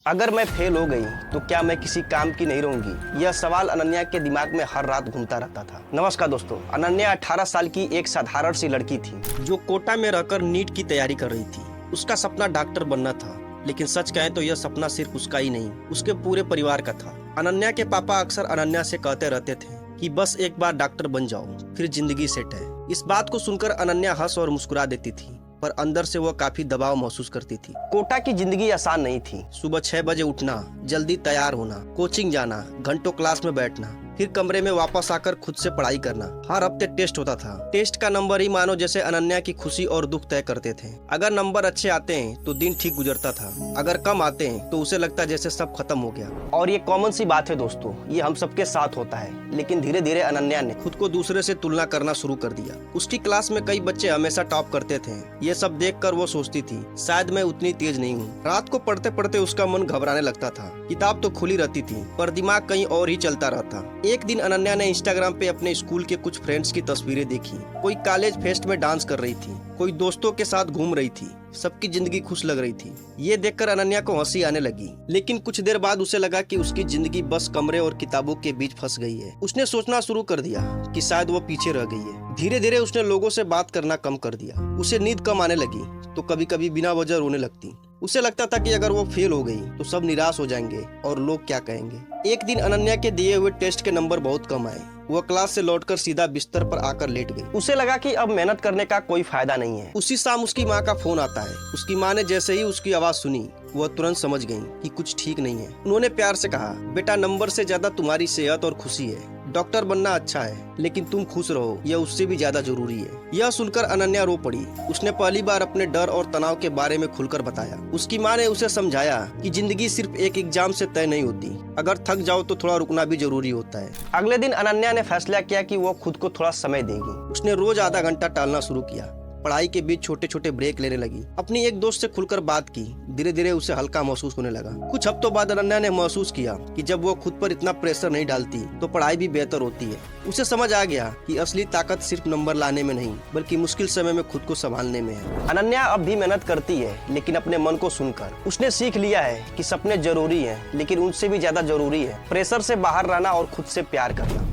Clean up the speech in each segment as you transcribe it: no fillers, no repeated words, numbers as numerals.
अगर मैं फेल हो गई तो क्या मैं किसी काम की नहीं रहूंगी? यह सवाल अनन्या के दिमाग में हर रात घूमता रहता था। नमस्कार दोस्तों, अनन्या 18 साल की एक साधारण सी लड़की थी जो कोटा में रहकर नीट की तैयारी कर रही थी। उसका सपना डॉक्टर बनना था, लेकिन सच कहें तो यह सपना सिर्फ उसका ही नहीं, उसके पूरे परिवार का था। अनन्या के पापा अक्सर अनन्या से कहते रहते थे कि बस एक बार डॉक्टर बन जाओ, फिर जिंदगी सेट है। इस बात को सुनकर अनन्या हंस और मुस्कुरा देती थी, पर अंदर से वह काफी दबाव महसूस करती थी। कोटा की जिंदगी आसान नहीं थी। सुबह 6 बजे उठना, जल्दी तैयार होना, कोचिंग जाना, घंटों क्लास में बैठना, फिर कमरे में वापस आकर खुद से पढ़ाई करना। हर हफ्ते टेस्ट होता था। टेस्ट का नंबर ही मानो जैसे अनन्या की खुशी और दुख तय करते थे। अगर नंबर अच्छे आते हैं तो दिन ठीक गुजरता था, अगर कम आते हैं तो उसे लगता जैसे सब खत्म हो गया। और ये कॉमन सी बात है दोस्तों, ये हम सबके साथ होता है। लेकिन धीरे धीरे अनन्या ने खुद को दूसरे से तुलना करना शुरू कर दिया। उसकी क्लास में कई बच्चे हमेशा टॉप करते थे। ये सब देखकर वो सोचती थी शायद मैं उतनी तेज नहीं हूँ। रात को पढ़ते पढ़ते उसका मन घबराने लगता था। किताब तो खुली रहती थी पर दिमाग कहीं और ही चलता रहता। एक दिन अनन्या ने इंस्टाग्राम पे अपने स्कूल के कुछ फ्रेंड्स की तस्वीरें देखी। कोई कॉलेज फेस्ट में डांस कर रही थी, कोई दोस्तों के साथ घूम रही थी। सबकी जिंदगी खुश लग रही थी। ये देखकर अनन्या को हंसी आने लगी, लेकिन कुछ देर बाद उसे लगा कि उसकी जिंदगी बस कमरे और किताबों के बीच फंस गई है। उसने सोचना शुरू कर दिया कि शायद वो पीछे रह गई है। धीरे धीरे उसने लोगों से बात करना कम कर दिया। उसे नींद कम आने लगी तो कभी कभी बिना वजह रोने लगती। उसे लगता था कि अगर वो फेल हो गई तो सब निराश हो जाएंगे और लोग क्या कहेंगे। एक दिन अनन्या के दिए हुए टेस्ट के नंबर बहुत कम आए। वह क्लास से लौटकर सीधा बिस्तर पर आकर लेट गई। उसे लगा कि अब मेहनत करने का कोई फायदा नहीं है। उसी शाम उसकी माँ का फोन आता है। उसकी माँ ने जैसे ही उसकी आवाज सुनी, वह तुरंत समझ गई कि कुछ ठीक नहीं है। उन्होंने प्यार से कहा, बेटा नंबर से ज्यादा तुम्हारी सेहत और खुशी है। डॉक्टर बनना अच्छा है, लेकिन तुम खुश रहो, यह उससे भी ज्यादा जरूरी है। यह सुनकर अनन्या रो पड़ी। उसने पहली बार अपने डर और तनाव के बारे में खुलकर बताया। उसकी माँ ने उसे समझाया कि जिंदगी सिर्फ एक एग्जाम से तय नहीं होती। अगर थक जाओ तो थोड़ा रुकना भी जरूरी होता है। अगले दिन अनन्या ने फैसला किया कि वो खुद को थोड़ा समय देगी। उसने रोज आधा घंटा टहलना शुरू किया। पढ़ाई के बीच छोटे छोटे ब्रेक लेने लगी। अपनी एक दोस्त से खुलकर बात की। धीरे धीरे उसे हल्का महसूस होने लगा। कुछ हफ्तों बाद अनन्या ने महसूस किया कि जब वो खुद पर इतना प्रेशर नहीं डालती तो पढ़ाई भी बेहतर होती है। उसे समझ आ गया कि असली ताकत सिर्फ नंबर लाने में नहीं, बल्कि मुश्किल समय में खुद को संभालने में है। अनन्या अब भी मेहनत करती है, लेकिन अपने मन को सुनकर। उसने सीख लिया है कि सपने जरूरी है, लेकिन उनसे भी ज्यादा जरूरी है प्रेशर से बाहर रहना और खुद से प्यार करना।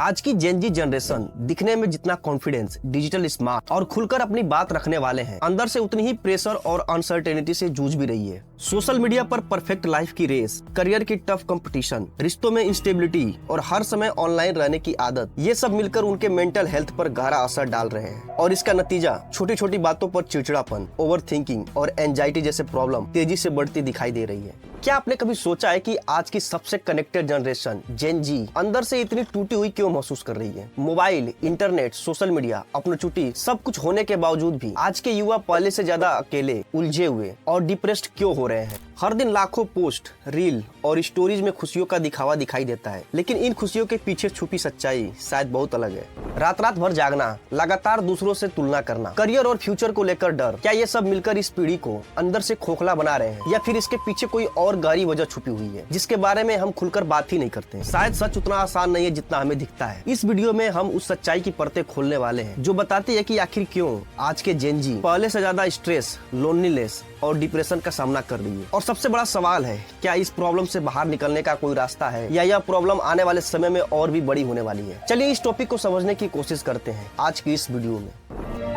आज की जेनजी जनरेशन दिखने में जितना कॉन्फिडेंस, डिजिटल स्मार्ट और खुलकर अपनी बात रखने वाले हैं, अंदर से उतनी ही प्रेशर और अनसर्टेनिटी से जूझ भी रही है। सोशल मीडिया पर परफेक्ट लाइफ की रेस, करियर की टफ कंपटीशन, रिश्तों में इंस्टेबिलिटी और हर समय ऑनलाइन रहने की आदत, ये सब मिलकर उनके मेंटल हेल्थ पर गहरा असर डाल रहे हैं। और इसका नतीजा छोटी छोटी बातों पर चिड़चिड़ापन, ओवर थिंकिंग और एंजाइटी जैसे प्रॉब्लम तेजी से बढ़ती दिखाई दे रही है। क्या आपने कभी सोचा है कि आज की सबसे कनेक्टेड जनरेशन जेन जी अंदर से इतनी टूटी हुई क्यों महसूस कर रही है? मोबाइल, इंटरनेट, सोशल मीडिया, अपनी छुट्टी सब कुछ होने के बावजूद भी आज के युवा पहले से ज्यादा अकेले, उलझे हुए और डिप्रेस्ड क्यों हो रहे हैं? हर दिन लाखों पोस्ट, रील और स्टोरीज में खुशियों का दिखावा दिखाई देता है, लेकिन इन खुशियों के पीछे छुपी सच्चाई शायद बहुत अलग है। रात रात भर जागना, लगातार दूसरों से तुलना करना, करियर और फ्यूचर को लेकर डर, क्या ये सब मिलकर इस पीढ़ी को अंदर से खोखला बना रहे हैं, या फिर इसके पीछे कोई और गहरी वजह छुपी हुई है जिसके बारे में हम खुलकर बात ही नहीं करते? शायद सच उतना आसान नहीं है जितना हमें दिखता है। इस वीडियो में हम उस सच्चाई की परतें खोलने वाले हैं जो बताती है कि आखिर क्यों आज के जेन जी पहले से ज्यादा स्ट्रेस, लोनलीनेस और डिप्रेशन का सामना कर रही है। और सबसे बड़ा सवाल है, क्या इस प्रॉब्लम से बाहर निकलने का कोई रास्ता है, या यह प्रॉब्लम आने वाले समय में और भी बड़ी होने वाली है? चलिए इस टॉपिक को समझने की कोशिश करते हैं आज की इस वीडियो में।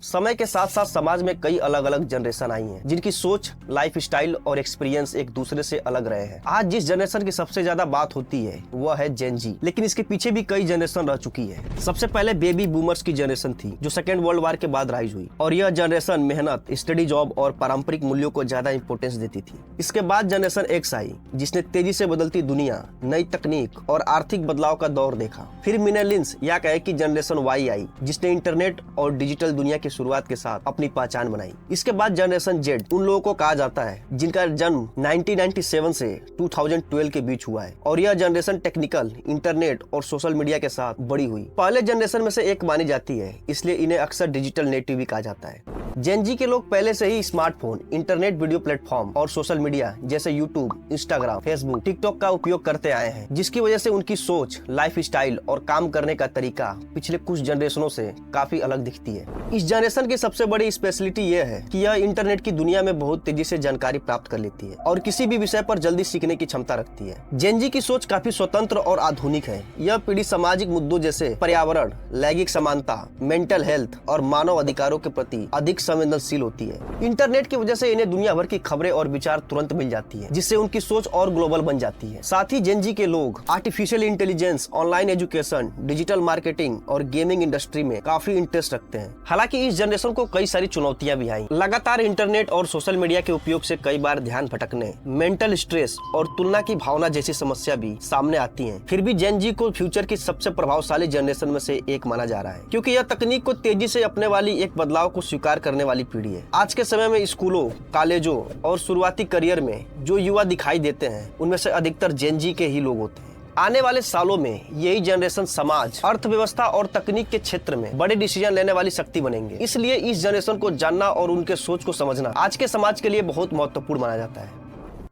समय के साथ साथ समाज में कई अलग अलग जनरेशन आई हैं, जिनकी सोच, लाइफ स्टाइल और एक्सपीरियंस एक दूसरे से अलग रहे हैं। आज जिस जनरेशन की सबसे ज्यादा बात होती है वह है जेन जी, लेकिन इसके पीछे भी कई जनरेशन रह चुकी है। सबसे पहले बेबी बूमर्स की जनरेशन थी, जो सेकेंड वर्ल्ड वॉर के बाद राइज हुई, और यह जनरेशन मेहनत, स्टडी, जॉब और पारंपरिक मूल्यों को ज्यादा इंपोर्टेंस देती थी। इसके बाद जनरेशन एक्स आई, जिसने तेजी से बदलती दुनिया, नई तकनीक और आर्थिक बदलाव का दौर देखा। फिर मिलेनियल्स या कहे कि जनरेशन वाई आई, जिसने इंटरनेट और डिजिटल दुनिया की शुरुआत के साथ अपनी पहचान बनाई। इसके बाद जनरेशन जेड उन लोगों को कहा जाता है जिनका जन्म 1997 से 2012 के बीच हुआ है और यह जनरेशन टेक्निकल, इंटरनेट और सोशल मीडिया के साथ बड़ी हुई पहले जनरेशन में से एक मानी जाती है, इसलिए इन्हें अक्सर डिजिटल नेटिव भी कहा जाता है। जेन जी के लोग पहले से ही स्मार्टफोन, इंटरनेट वीडियो प्लेटफॉर्म और सोशल मीडिया जैसे यूट्यूब, इंस्टाग्राम, फेसबुक, टिकटॉक का उपयोग करते आए हैं, जिसकी वजह से उनकी सोच, लाइफ स्टाइल और काम करने का तरीका पिछले कुछ जनरेशनों से काफी अलग दिखती है। इस जनरेशन की सबसे बड़ी स्पेशलिटी यह है कि यह इंटरनेट की दुनिया में बहुत तेजी से जानकारी प्राप्त कर लेती है और किसी भी विषय पर जल्दी सीखने की क्षमता रखती है। जेन जी की सोच काफी स्वतंत्र और आधुनिक है। यह पीढ़ी सामाजिक मुद्दों जैसे पर्यावरण, लैंगिक समानता, मेंटल हेल्थ और मानव अधिकारों के प्रति अधिक संवेदनशील होती है। इंटरनेट की वजह से इन्हें दुनिया भर की खबरें और विचार तुरंत मिल जाती है, जिससे उनकी सोच और ग्लोबल बन जाती है। साथ ही जेन जी के लोग artificial intelligence, online education, digital marketing और गेमिंग इंडस्ट्री में काफी इंटरेस्ट रखते हैं। हालांकि इस जनरेशन को कई सारी चुनौतियां भी आई। लगातार इंटरनेट और सोशल मीडिया के उपयोग से कई बार ध्यान भटकने, मेंटल स्ट्रेस और तुलना की भावना जैसी समस्या भी सामने आती हैं। फिर भी जेन जी को फ्यूचर की सबसे प्रभावशाली जनरेशन में से एक माना जा रहा है, क्योंकि यह तकनीक को तेजी से अपने वाली एक बदलाव को स्वीकार करने वाली पीढ़ी है। आज के समय में स्कूलों, कॉलेजों और शुरुआती करियर में जो युवा दिखाई देते हैं, उनमें से अधिकतर जेन जी के ही लोग होते हैं। आने वाले सालों में यही जनरेशन समाज, अर्थव्यवस्था और तकनीक के क्षेत्र में बड़े डिसीजन लेने वाली शक्ति बनेंगे। इसलिए इस जनरेशन को जानना और उनके सोच को समझना आज के समाज के लिए बहुत महत्वपूर्ण माना जाता है।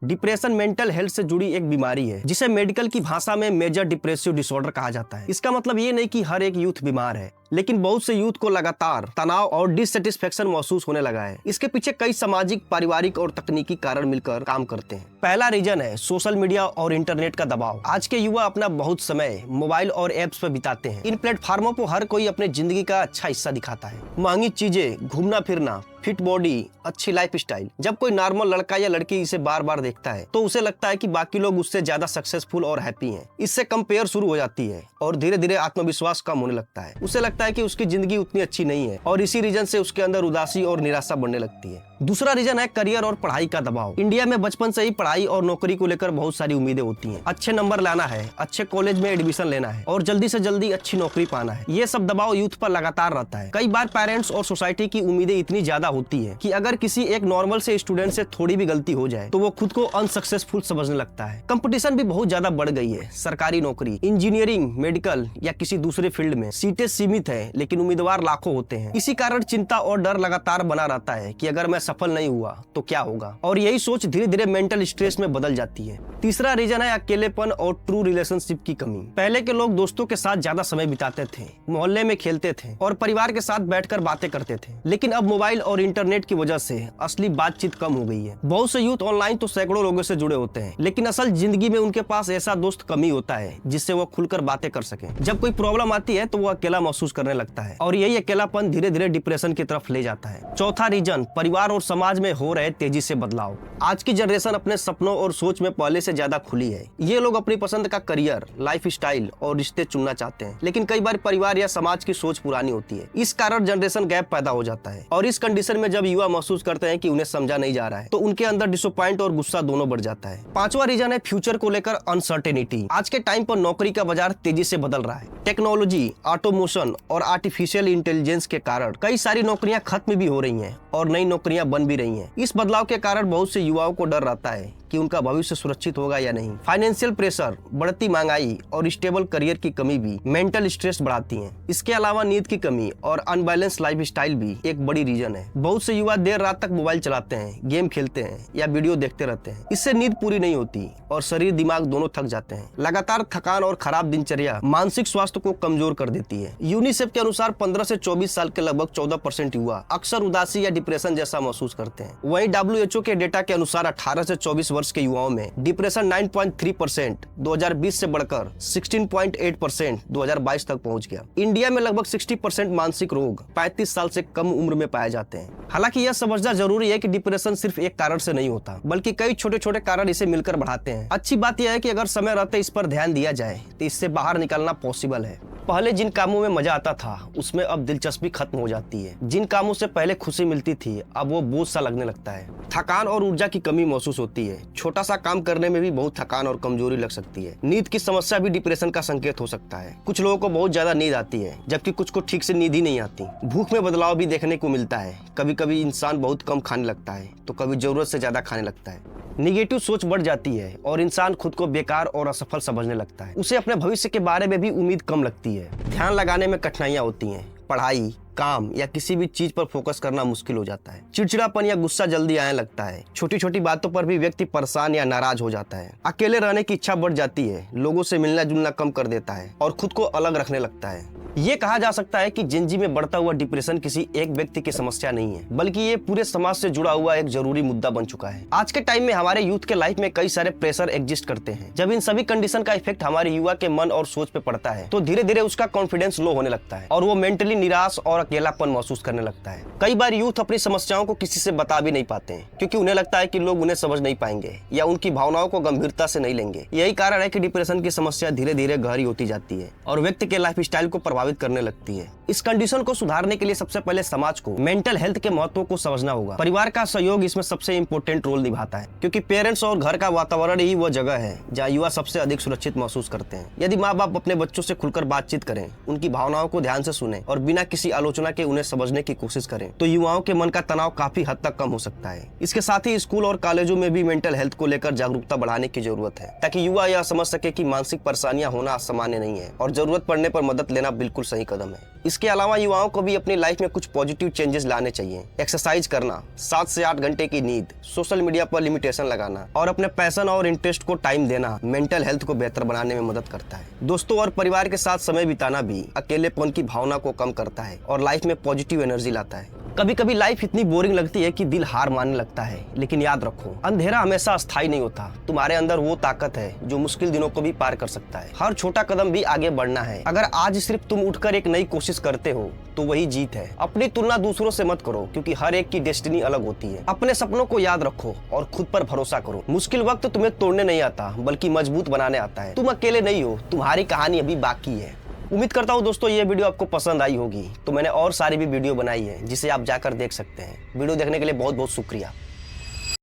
डिप्रेशन मेंटल हेल्थ से जुड़ी एक बीमारी है, जिसे मेडिकल की भाषा में मेजर डिप्रेसिव डिसऑर्डर कहा जाता है। इसका मतलब ये नहीं कि हर एक यूथ बीमार है, लेकिन बहुत से यूथ को लगातार तनाव और डिससेटिस्फेक्शन महसूस होने लगा है। इसके पीछे कई सामाजिक, पारिवारिक और तकनीकी कारण मिलकर काम करते हैं। पहला रीजन है सोशल मीडिया और इंटरनेट का दबाव। आज के युवा अपना बहुत समय मोबाइल और एप्स पर बिताते हैं। इन प्लेटफॉर्मों पर हर कोई अपने जिंदगी का अच्छा हिस्सा दिखाता है। महंगी चीजें, घूमना फिरना, फिट बॉडी, अच्छी लाइफ स्टाइल। जब कोई नॉर्मल लड़का या लड़की इसे बार बार देखता है तो उसे लगता है कि बाकी लोग उससे ज्यादा सक्सेसफुल और हैप्पी हैं। इससे कंपेयर शुरू हो जाती है और धीरे धीरे आत्मविश्वास कम होने लगता है। उसे लगता है कि उसकी जिंदगी उतनी अच्छी नहीं है और इसी रीजन से उसके अंदर उदासी और निराशा बढ़ने लगती है। दूसरा रीजन है करियर और पढ़ाई का दबाव। इंडिया में बचपन से ही पढ़ाई और नौकरी को लेकर बहुत सारी उम्मीदें होती हैं। अच्छे नंबर लाना है, अच्छे कॉलेज में एडमिशन लेना है और जल्दी से जल्दी अच्छी नौकरी पाना है। ये सब दबाव यूथ पर लगातार रहता है। कई बार पेरेंट्स और सोसाइटी की उम्मीदें इतनी ज्यादा होती है कि अगर किसी एक नॉर्मल से स्टूडेंट से थोड़ी भी गलती हो जाए तो वो खुद को अनसक्सेसफुल समझने लगता है। कंपटीशन भी बहुत ज्यादा बढ़ गई है। सरकारी नौकरी, इंजीनियरिंग, मेडिकल या किसी दूसरे फील्ड में सीटें सीमित है, लेकिन उम्मीदवार लाखों होते हैं। इसी कारण चिंता और डर लगातार बना रहता है कि अगर मैं सफल नहीं हुआ तो क्या होगा, और यही सोच धीरे धीरे मेंटल स्ट्रेस में बदल जाती है। तीसरा रीजन है अकेलेपन और ट्रू रिलेशनशिप की कमी। पहले के लोग दोस्तों के साथ ज्यादा समय बिताते थे, मोहल्ले में खेलते थे और परिवार के साथ बैठकर बातें करते थे, लेकिन अब मोबाइल और इंटरनेट की वजह से असली बातचीत कम हो गई है। बहुत से यूथ ऑनलाइन तो सैकड़ों लोगों से जुड़े होते हैं, लेकिन असल जिंदगी में उनके पास ऐसा दोस्त कम ही होता है जिससे वो खुलकर बातें कर सके। जब कोई प्रॉब्लम आती है तो वो अकेला महसूस करने लगता है और यही अकेलापन धीरे धीरे डिप्रेशन की तरफ ले जाता है। चौथा रीजन परिवार और समाज में हो रहे तेजी से बदलाव। आज की जनरेशन अपने सपनों और सोच में पहले से ज्यादा खुली है। ये लोग अपनी पसंद का करियर, लाइफ स्टाइल और रिश्ते चुनना चाहते हैं, लेकिन कई बार परिवार या समाज की सोच पुरानी होती है। इस कारण जनरेशन गैप पैदा हो जाता है और इस कंडीशन में जब युवा महसूस करते हैं कि उन्हें समझा नहीं जा रहा है तो उनके अंदर डिसअपॉइंट और गुस्सा दोनों बढ़ जाता है। पांचवा रीजन है फ्यूचर को लेकर अनसर्टेनिटी। आज के टाइम पर नौकरी का बाजार तेजी से बदल रहा है। टेक्नोलॉजी, ऑटोमेशन और आर्टिफिशियल इंटेलिजेंस के कारण कई सारी नौकरियां खत्म भी हो रही हैं और नई नौकरियां बन भी रही हैं। इस बदलाव के कारण बहुत से युवाओं को डर रहता है कि उनका भविष्य सुरक्षित होगा या नहीं। फाइनेंशियल प्रेशर, बढ़ती महंगाई और स्टेबल करियर की कमी भी मेंटल स्ट्रेस बढ़ाती हैं। इसके अलावा नींद की कमी और अनबैलेंस लाइफ स्टाइल भी एक बड़ी रीजन है। बहुत से युवा देर रात तक मोबाइल चलाते हैं, गेम खेलते हैं या वीडियो देखते रहते हैं। इससे नींद पूरी नहीं होती और शरीर दिमाग दोनों थक जाते हैं। लगातार थकान और खराब दिनचर्या मानसिक स्वास्थ्य को कमजोर कर देती है। यूनिसेफ के अनुसार 15 से 24 साल के लगभग 14% युवा अक्सर उदासी या डिप्रेशन जैसा महसूस करते हैं। वहीं WHO के डेटा के अनुसार 18 से 24 वर्ष के युवाओं में डिप्रेशन 9.3% 2020 से बढ़कर 16.8% 2022 तक पहुंच गया। इंडिया में लगभग 60% मानसिक रोग 35 साल से कम उम्र में पाए जाते हैं। हालांकि यह समझना जरूरी है कि डिप्रेशन सिर्फ एक कारण से नहीं होता, बल्कि कई छोटे छोटे कारण इसे मिलकर बढ़ाते हैं। अच्छी बात यह है कि अगर समय रहते इस पर ध्यान दिया जाए तो इससे बाहर निकलना पॉसिबल है। पहले जिन कामों में मजा आता था उसमें अब दिलचस्पी खत्म हो जाती है। जिन कामों से पहले खुशी मिलती थी अब वो बोझ सा लगने लगता है। थकान और ऊर्जा की कमी महसूस होती है। छोटा सा काम करने में भी बहुत थकान और कमजोरी लग सकती है। नींद की समस्या भी डिप्रेशन का संकेत हो सकता है। कुछ लोगों को बहुत ज्यादा नींद आती है, जबकि कुछ को ठीक से नींद ही नहीं आती। भूख में बदलाव भी देखने को मिलता है। कभी कभी इंसान बहुत कम खाने लगता है तो कभी जरूरत से ज्यादा खाने लगता है। निगेटिव सोच बढ़ जाती है और इंसान खुद को बेकार और असफल समझने लगता है। उसे अपने भविष्य के बारे में भी उम्मीद कम लगती है। ध्यान लगाने में कठिनाइयां होती हैं। पढ़ाई, काम या किसी भी चीज पर फोकस करना मुश्किल हो जाता है। चिड़चिड़ापन या गुस्सा जल्दी आने लगता है। छोटी छोटी बातों पर भी व्यक्ति परेशान या नाराज हो जाता है। अकेले रहने की इच्छा बढ़ जाती है। लोगों से मिलना जुलना कम कर देता है और खुद को अलग रखने लगता है। ये कहा जा सकता है कि जिंदगी में बढ़ता हुआ डिप्रेशन किसी एक व्यक्ति की समस्या नहीं है, बल्कि ये पूरे समाज से जुड़ा हुआ एक जरूरी मुद्दा बन चुका है। आज के टाइम में हमारे यूथ के लाइफ में कई सारे प्रेशर एग्जिस्ट करते हैं। जब इन सभी कंडीशन का इफेक्ट हमारे युवा के मन और सोच पे पड़ता है तो धीरे धीरे उसका कॉन्फिडेंस लो होने लगता है और वो मेंटली निराश और अकेलापन महसूस करने लगता है। कई बार यूथ अपनी समस्याओं को किसी से बता भी नहीं पाते हैं, क्योंकि उन्हें लगता है कि लोग उन्हें समझ नहीं पाएंगे या उनकी भावनाओं को गंभीरता से नहीं लेंगे। यही कारण है कि डिप्रेशन की समस्या धीरे धीरे गहरी होती जाती है और व्यक्ति के लाइफ स्टाइल को प्रभावित करने लगती है। इस कंडीशन को सुधारने के लिए सबसे पहले समाज को मेंटल हेल्थ के महत्व को समझना होगा। परिवार का सहयोग इसमें सबसे इंपॉर्टेंट रोल निभाता है, क्योंकि पेरेंट्स और घर का वातावरण ही वह जगह है जहाँ युवा सबसे अधिक सुरक्षित महसूस करते हैं। यदि माँ बाप अपने बच्चों से खुलकर बातचीत करें, उनकी भावनाओं को ध्यान से सुने और बिना किसी आलोचना के उन्हें समझने की कोशिश करें, तो युवाओं के मन का तनाव काफी हद तक कम हो सकता है। इसके साथ ही स्कूल और कॉलेजों में भी मेंटल हेल्थ को लेकर जागरूकता बढ़ाने की जरूरत है, ताकि युवा यह समझ सके कि मानसिक परेशानियां होना असामान्य नहीं है और जरूरत पड़ने पर मदद लेना बिल्कुल सही कदम है। इसके अलावा युवाओं को भी अपनी लाइफ में कुछ पॉजिटिव चेंजेस लाने चाहिए। एक्सरसाइज करना, 7 से 8 घंटे की नींद, सोशल मीडिया पर लिमिटेशन लगाना और अपने पैशन और इंटरेस्ट को टाइम देना मेंटल हेल्थ को बेहतर बनाने में मदद करता है। दोस्तों और परिवार के साथ समय बिताना भी अकेलेपन की भावना को कम करता है और लाइफ में पॉजिटिव एनर्जी लाता है। कभी कभी लाइफ इतनी बोरिंग लगती है कि दिल हार मानने लगता है, लेकिन याद रखो, अंधेरा हमेशा अस्थायी नहीं होता। तुम्हारे अंदर वो ताकत है जो मुश्किल दिनों को भी पार कर सकता है। हर छोटा कदम भी आगे बढ़ना है। अगर आज सिर्फ तुम उठकर एक नई कोशिश करते हो तो वही जीत है। अपनी तुलना दूसरों से मत करो, क्योंकि हर एक की डेस्टिनी अलग होती है। अपने सपनों को याद रखो और खुद पर भरोसा करो। मुश्किल वक्त तुम्हें तोड़ने नहीं आता, बल्कि मजबूत बनाने आता है। तुम अकेले नहीं हो, तुम्हारी कहानी अभी बाकी है। उम्मीद करता हूँ दोस्तों ये वीडियो आपको पसंद आई होगी। तो मैंने और सारी भी वीडियो बनाई है जिसे आप जाकर देख सकते हैं। वीडियो देखने के लिए बहुत बहुत शुक्रिया।